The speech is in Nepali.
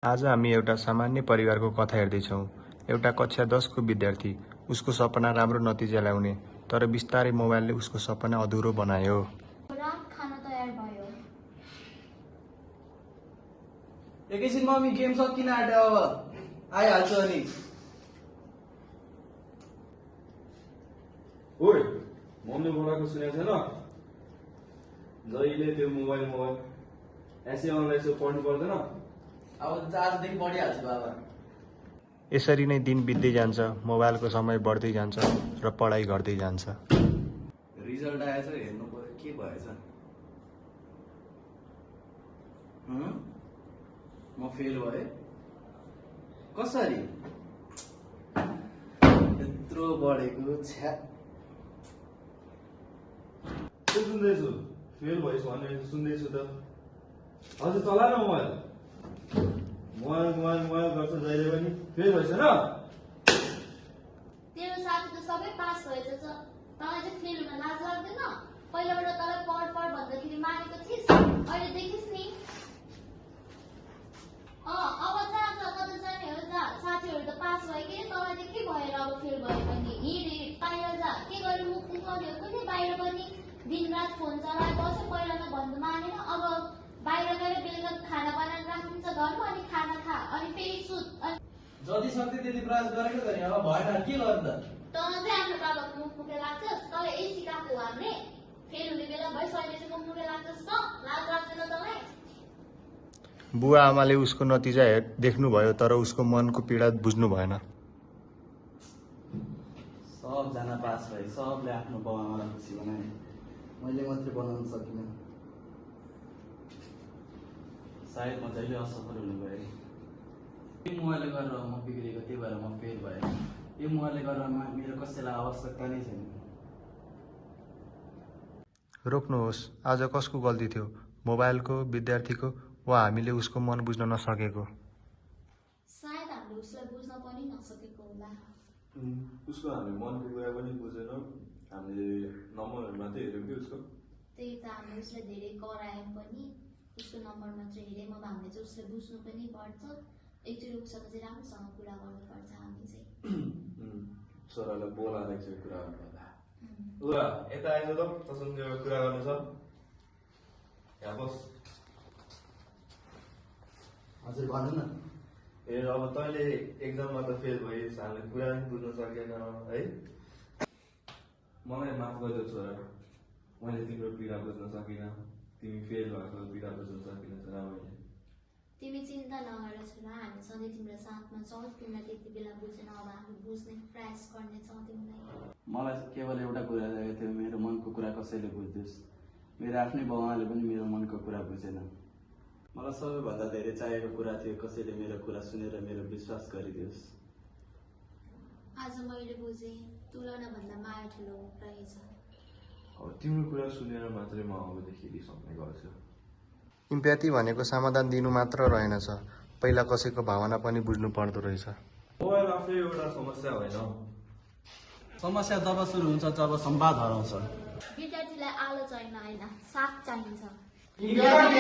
आज हामी एउटा सामान्य परिवारको कथा हेर्दैछौँ। एउटा कक्षा 10 को विद्यार्थी, उसको सपना राम्रो नतिजा ल्याउने, तर बिस्तारै मोबाइलले उसको सपना अधुरो बनायो। रात खाना तयार भयो। एकैछिन मम्मी गेम सकिन आँट्यो, अब आइहाल्छु अनि। ओइ, मम्मी बोलाएको सुनेको छैन? जहिले त्यो मोबाइल एसै अनलाइन यसो पढ्नु पर्दैन? अब आजदेखि पढिहाल्छु बाबा। यसरी नै दिन बित्दै जान्छ, मोबाइलको समय बढ्दै जान्छ र पढाइ घट्दै जान्छ। रिजल्ट आएछ, हेर्नु पर्यो के भएछ। म फेल भएँ कसरी? यत्रो बढेको छ्या। के सुन्दैछु? फेल भएछ भने सुन्दैछु त। अझ चला न मोबाइल गर्छ जहिले पनि। फेल भएछ न? तेरो साथी त सबै पास भएछ। तँलाई चाहिँ फेल हुन लाज लाग्दैन? पहिलाबाट तँलाई पढ भन्दाखेरि मानेको थिइस्, अहिले देखिस् नि। अब जा कता जाने हो, जा। साथीहरू त पास भयो कि तँलाई चाहिँ के भएर अब फेल भयो भने? हिँड बाहिर जा। के गरेर मुख देखाउने हो कुनै? बाहिर पनि दिनरात फोन चलाएर बस्छ। पहिलामा भन्नु मानेन, अब बाहिर गएर बेलुका खाना बनाएर राखिन्छ घरमा, अनि खाना खा, अनि फेरि सुत। जति सक्थ्यो त्यति प्रयास गरेको त नि, अब भएन के गर्नु त? तँ चाहिँ आफ्नो बाबाको मुखमुखे लाग्छस्। तँलाई यही सिकाएको हो हामीले। फेल हुने बेला भइस, अहिले चाहिँ मुखमुखे लाग्छस् त? लाज लाग्दैन तँलाई? बुवा आमाले उसको नतिजा देख्नुभयो, तर उसको मनको पीडा बुझ्नु भएन। सबजना पास भए, सबले आफ्नो बाउ आमालाई खुसी बनाए, मैले मात्रै बनाउन सकिनँ। सायद म जहिले असफल हुने भएँ। यो मोबाइलले गरेर म बिग्रेको, त्यही भएर म फेल भएँ। यो मोबाइलले गरेर मेरो कसैलाई आवश्यकता नै छैन। रोक्नुहोस्, आज कसको गल्ती थियो? मोबाइलको, विद्यार्थीको, वा हामीले उसको मन बुझ्न नसकेको? सायद हामीले उसलाई बुझ्न पनि नसकेको होला। उसको हामीले मनको कुरा पनि बुझेनौँ। हामीले नम्बरहरू मात्रै हेऱ्यौँ कि उसको। त्यही त, हामीले उसलाई धेरै करायौँ पनि, उसको नम्बर मात्र हेऱ्यौँ। अब हामीले चाहिँ उसलाई बुझ्नु पनि पर्छ। एकचोटि उसँग चाहिँ राम्रोसँग कुरा गर्नुपर्छ हामी चाहिँ। छोरालाई बोलाएर एकचोटि कुरा गर्नुपर्दा। उरा यता आइज त, तसँग एउटा कुरा गर्नु छ। यहाँ बस। हजुर भन्नु न। ए अब तैँले एक्जाममा त फेल भइस्, हामीले कुरा पनि बुझ्न सकेन है। मलाई माफ गरिदेऊ छोरा, मैले तिम्रो पीडा बुझ्न सकिनँ। तिमी फेल भएको पीडा बुझ्न सकिनँ छोरा मैले। तिमी चिन्ता नगर छोरा, हामी सधैँ तिम्रो साथमा छौँ। तिमीलाई त्यति बेला बुझेन, अब हामी बुझ्ने प्रयास गर्नेछौँ तिमीलाई। मलाई केवल एउटा कुरा चाहिएको थियो, मेरो मनको कुरा कसैले बुझिदियोस्। मेरो आफ्नै बाउ आमाले पनि मेरो मनको कुरा बुझेन। मलाई सबैभन्दा धेरै चाहिएको कुरा थियो, कसैले मेरो कुरा सुनेर मेरो विश्वास गरिदियोस्। आज मैले बुझेँ, तुलनाभन्दा माया ठुलो रहेछ। अब तिम्रो कुरा सुनेर मात्रै म अबदेखि रिसाउने गर्छु। इम्प्याथी भनेको समाधान दिनु मात्र रहेनछ, पहिला कसैको भावना पनि बुझ्नु पर्दो रहेछ। मोबाइल आफै एउटा समस्या होइन। समस्या तब सुरु हुन्छ जब संवाद हराउँछ। विद्यार्थीलाई आलो चाहिन होइन, साथ चाहिन्छ। विद्यार्थी